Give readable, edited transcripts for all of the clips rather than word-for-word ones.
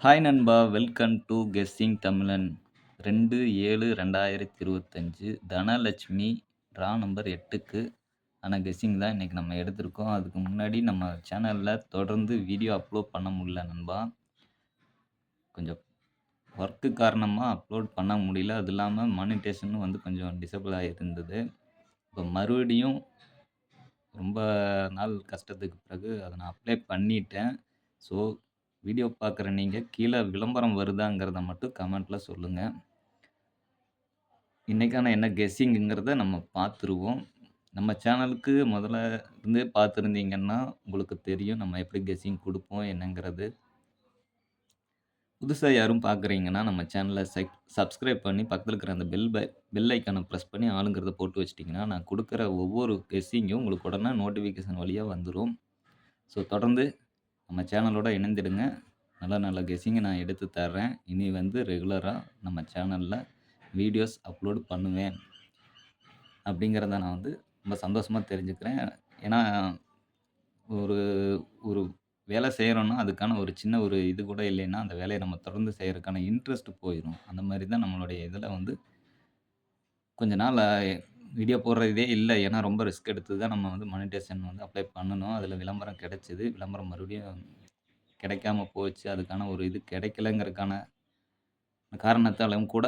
Hi நண்பா! Welcome to guessing தமிழன். 2/7/2025 Dhanalakshmi draw number 8க்கு ஆன கெஸ்ஸிங் தான் இன்னைக்கு நம்ம எடுத்திருக்கோம். அதுக்கு முன்னாடி நம்ம சேனல்ல தொடர்ந்து வீடியோ அப்லோட் பண்ண முடியல நண்பா. கொஞ்சம் ஒர்க்கு காரணமா அப்லோட் பண்ண முடியல. அது இல்லாம மானிட்டேஷனும் கொஞ்சம் டிசேபிள் ஆயிருந்தது. இப்ப மறுபடியும் ரொம்ப நாள் கஷ்டத்துக்கு பிறகு அத நான் அப்ளை பண்ணிட்டேன். ஸோ, வீடியோ பார்க்குற நீங்க கீழ விளம்பரம் வருதாங்கிறத மட்டும் கமெண்ட்ல சொல்லுங்க. இன்னைக்கான என்ன கெஸ்ஸிங்கிறத நம்ம பார்த்துருவோம். நம்ம சேனலுக்கு முதல்ல இருந்தே பார்த்துருந்தீங்கன்னா, உங்களுக்கு தெரியும் நம்ம எப்படி கெஸ்ஸிங் குடுப்போம் என்னங்கிறது. புதுசா யாரும் பார்க்குறீங்கன்னா, நம்ம சேனல சப்ஸ்கிரைப் பண்ணி பக்கத்துல இருக்கிற அந்த பெல் ஐகான பிரஸ் பண்ணி ஆளுங்கிறத போட்டு வச்சுட்டீங்கன்னா, நான் குடுக்குற ஒவ்வொரு கெஸ்ஸிங்கும் உங்களுக்கு உடனே நோட்டிஃபிகேஷன் வழியா வந்துரும். ஸோ தொடர்ந்து நம்ம சேனலோட இணைந்திடுங்க. நல்ல நல்ல கெஸ்ஸிங்க நான் எடுத்து தர்றேன். இனி ரெகுலரா நம்ம சேனல்ல வீடியோஸ் அப்லோட் பண்ணுவேன். அப்படிங்கிறத நான் ரொம்ப சந்தோஷமா தெரிஞ்சுக்கிறேன். ஏன்னா, ஒரு ஒரு வேலை செய்றோம்னா, அதுக்கான ஒரு சின்ன ஒரு இது கூட இல்லைன்னா, அந்த வேலைய நம்ம தொடர்ந்து செய்றதுக்கான இன்ட்ரெஸ்ட் போயிரும். அந்த மாரி தான் நம்மளுடைய இதுல கொஞ்ச நாள் வீடியோ போடுறதே இல்ல. ஏன்னா, ரொம்ப ரிஸ்க் எடுத்து தான் நம்ம மானிட்டைசேஷன் அப்ளை பண்ணணும். அதுல விளம்பரம் கிடைச்சது. விளம்பரம் மறுபடியும் கிடைக்காம போச்சு. அதுக்கான ஒரு இது கிடைக்கலங்கிறதுக்கான காரணத்தாலும் கூட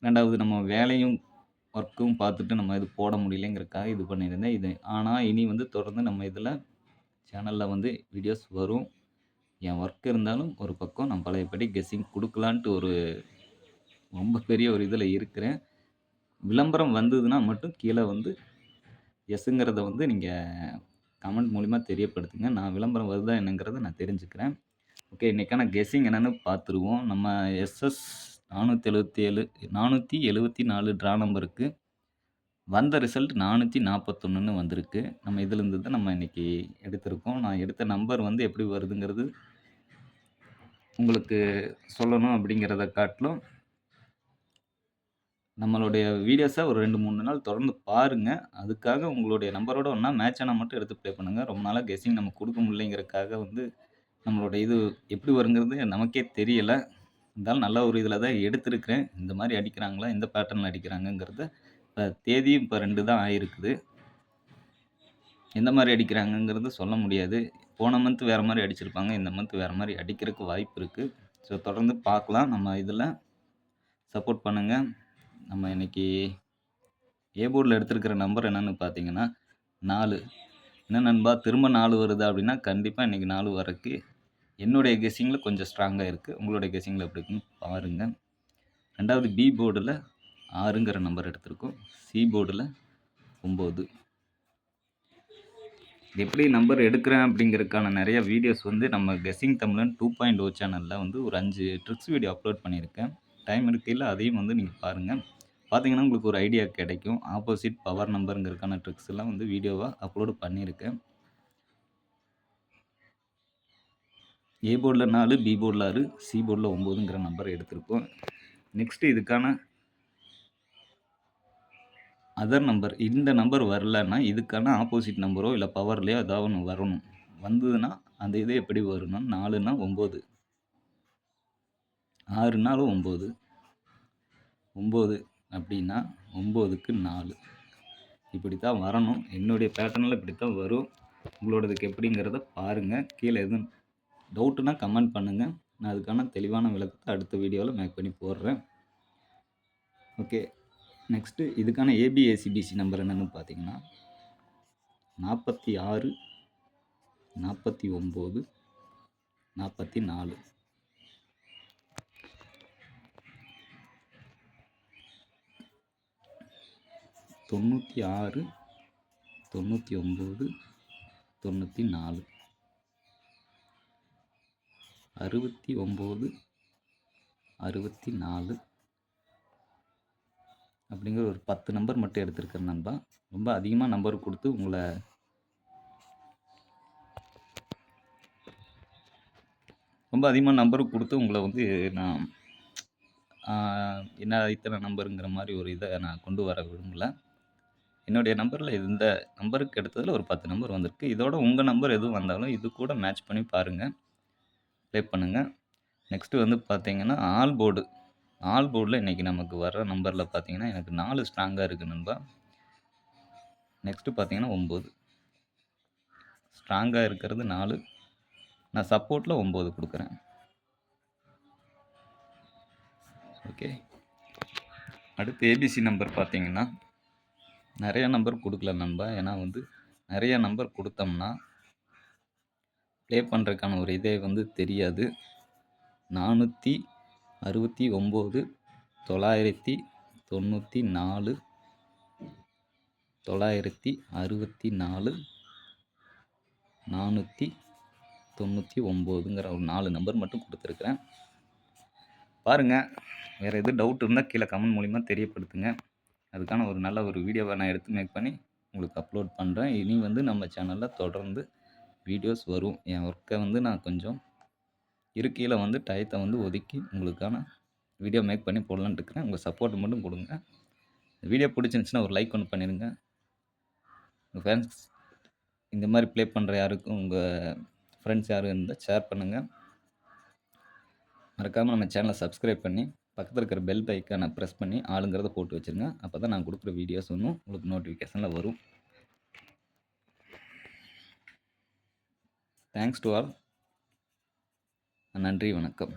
2வது நம்ம வேலையும், ஒர்க்கும் பார்த்துட்டு நம்ம இது போட முடியலைங்கிறதுக்காக இது பண்ணியிருந்தேன். ஆனா, இனி தொடர்ந்து நம்ம இதுல சேனல்ல வீடியோஸ் வரும். என் ஒர்க் இருந்தாலும் ஒரு பக்கம் நான் பழையபடி கெஸ்ஸிங் குடுக்கலான்ட்டு ஒரு ரொம்ப பெரிய ஒரு இதுல இருக்கிறேன். விளம்பரம் வந்ததுன்னா மட்டும் கீழ எஸ்ங்கிறத நீங்க கமெண்ட் மூலியமா தெரியப்படுத்துங்க. நான் விளம்பரம் வருதா என்னங்கிறத நான் தெரிஞ்சுக்கிறேன். ஓகே. இன்னைக்கான கெஸ்ஸிங் என்னன்னு பார்த்துருவோம். நம்ம எஸ்எஸ் 474 ட்ரா நம்பருக்கு வந்த ரிசல்ட் 441ன்னு வந்திருக்கு. நம்ம இதிலிருந்து தான் நம்ம இன்னைக்கு எடுத்திருக்கோம். நான் எடுத்த நம்பர் எப்படி வருதுங்கிறது உங்களுக்கு சொல்லணும் அப்படிங்கிறத காட்டிலும், நம்மளுடைய வீடியோஸ ஒரு 2, 3 நாள் தொடர்ந்து பாருங்க. அதுக்காக உங்களுடைய நம்பரோட ஒண்ணா மேட்ச் ஆனா மட்டும் எடுத்து ப்ளே பண்ணுங்க. ரொம்ப நாளா கெஸ்ஸிங் நம்ம குடுக்க முடியலைங்கிறதுக்காக நம்மளோட இது எப்படி வருங்கிறது நமக்கே தெரியல. இருந்தாலும் நல்ல ஒரு இதில தான் எடுத்திருக்கிறேன். இந்த மாரி அடிக்கிறாங்களா? எந்த பேட்டர்ன்ல அடிக்கிறாங்கங்கிறத தேதியும் இப்ப 2 தான் ஆயிருக்குது. எந்த மாரி அடிக்கிறாங்கங்கிறது சொல்ல முடியாது. போன மந்த் வேற மாரி அடிச்சிருப்பாங்க. இந்த மந்த் வேற மாரி அடிக்கிறக்கு வாய்ப்பு இருக்கு. ஸோ தொடர்ந்து பார்க்கலாம். நம்ம இதில சப்போர்ட் பண்ணுங்க. நம்ம இன்னைக்கு ஏ போர்ட்ல எடுத்திருக்கிற நம்பர் என்னன்னு பார்த்தீங்கன்னா, 4. என்ன நண்பா திரும்ப 4 வருதா? அப்படின்னா, கண்டிப்பா இன்னைக்கு 4 வரக்கு என்னுடைய கெஸ்ஸிங்ல கொஞ்சம் ஸ்ட்ராங்கா இருக்கு. உங்களுடைய கெஸ்ஸிங்ல எப்படி இருக்குன்னு பாருங்க. 2வது பி போர்டுல 6ங்கிற நம்பர் எடுத்திருக்கோம். சி போர்டுல 9. எப்படி நம்பர் எடுக்கிறேன் அப்படிங்கிறதுக்கான நெறைய வீடியோஸ் நம்ம கெஸ்ஸிங் தமிழன் 2.0 சேனல்ல ஒரு 5 ட்ரிக்ஸ் வீடியோ அப்லோட் பண்ணியிருக்கேன். டைம் இருக்கையில அதையும் நீங்க பாருங்க. பார்த்தீங்கன்னா, உங்களுக்கு ஒரு ஐடியா கிடைக்கும். ஆப்போசிட் பவர் நம்பர்ங்கிறதுக்கான ட்ரிக்ஸ் எல்லாம் வீடியோவா அப்லோட் பண்ணியிருக்கேன். ஏ போர்டுல 4, பி போர்டுல 6, சி போர்டுல 9ங்கிற நம்பர் எடுத்திருக்கோம். நெக்ஸ்ட் இதுக்கான அதர் நம்பர். இந்த நம்பர் வரலன்னா, இதுக்கான ஆப்போசிட் நம்பரோ, இல்ல பவர்லயோ ஏதாவது ஒண்ணு வரணும். வந்ததுன்னா, அந்த இது எப்படி வரும்னா, 4ன்னா 9, 6னாலும் 9, 9 அப்படின்னா 9க்கு 4. இப்படித்தான் வரணும். என்னுடைய பேட்டர்ன்ல இப்படித்தான் வரும். உங்களோடதுக்கு எப்படிங்கிறத பாருங்க. கீழ எதுவும் டவுட்னா கமெண்ட் பண்ணுங்க. நான் அதுக்கான தெளிவான விளக்கத்த அடுத்த வீடியோல மேக் பண்ணி போடுறேன். ஓகே. நெக்ஸ்ட் இதுக்கான ஏபிஏசிபிசி நம்பர் என்னன்னு பார்த்தீங்கன்னா, 46, 49, 44. 96, 99, 94. 69, 64 அப்படிங்கிற ஒரு 10 நம்பர் மட்டும் எடுத்திருக்கிறேன் நண்பா. ரொம்ப அதிகமா நம்பர் குடுத்து உங்கள நான் என்ன இத்தனை நம்பருங்கிற மாரி ஒரு இத நான் கொண்டு வர விரும்பல. என்னுடைய நம்பர்ல இந்த நம்பருக்கு எடுத்ததுல ஒரு 10 நம்பர் வந்திருக்கு. இதோட உங்க நம்பர் எதுவும் வந்தாலும் இது கூட மேட்ச் பண்ணி பாருங்க. ப்ளே பண்ணுங்க. நெக்ஸ்ட்டு வந்து பார்த்தீங்கன்னா, ஆல் போர்டு. ஆல் போர்டுல இன்னைக்கு நமக்கு வர்ற நம்பர்ல பார்த்தீங்கன்னா, எனக்கு 4 ஸ்ட்ராங்கா இருக்கு நண்பா. நெக்ஸ்ட்டு பார்த்தீங்கன்னா 9. ஸ்ட்ராங்கா இருக்கிறது 4. நான் சப்போர்ட்ல 9 குடுக்குறேன். ஓகே. அடுத்து ஏபிசி நம்பர் பார்த்தீங்கன்னா, நெறைய நம்பர் குடுக்கல நண்பா. ஏன்னா வந்து நெறைய நம்பர் குடுத்தோம்னா, ப்ளே பண்றதுக்கான ஒரு இதே வந்து தெரியாது. 469, 994, 964, 499ங்கிற ஒரு 4 நம்பர் மட்டும் குடுத்துருக்கிறேன். பாருங்க. வேற எதுவும் டவுட் இருந்தா கீழ கமெண்ட் மூலியமா தெரியப்படுத்துங்க. அதுக்கான ஒரு நல்ல ஒரு வீடியோவ நான் எடுத்து மேக் பண்ணி உங்களுக்கு அப்லோட் பண்றேன். இனி வந்து நம்ம சேனல்ல தொடர்ந்து வீடியோஸ் வரும். என் ஒர்க்க வந்து நான் கொஞ்சம் இருக்கையில வந்து டயத்த வந்து ஒதுக்கி உங்களுக்கான வீடியோ மேக் பண்ணி போடலான்ட்டு இருக்கிறேன். உங்க சப்போர்ட் மட்டும் குடுங்க. வீடியோ புடிச்சிருந்துச்சுன்னா ஒரு லைக் ஒண்ணு பண்ணிருங்க. உங்க ஃப்ரெண்ட்ஸ் இந்த மாரி ப்ளே பண்ற யாருக்கும் உங்க ஃப்ரெண்ட்ஸ் யாரும் இருந்தா ஷேர் பண்ணுங்க. மறக்காம நம்ம சேனல சப்ஸ்கிரைப் பண்ணி, பக்கத்துல இருக்கிற பெல் ஐகான பிரஸ் பண்ணி ஆளுங்கிறத போட்டு வச்சுருங்க. அப்பதான் நான் குடுக்குற வீடியோஸ் ஒண்ணும் உங்களுக்கு நோட்டிஃபிகேஷன்ல வரும். Thanks to all. நன்றி, வணக்கம்.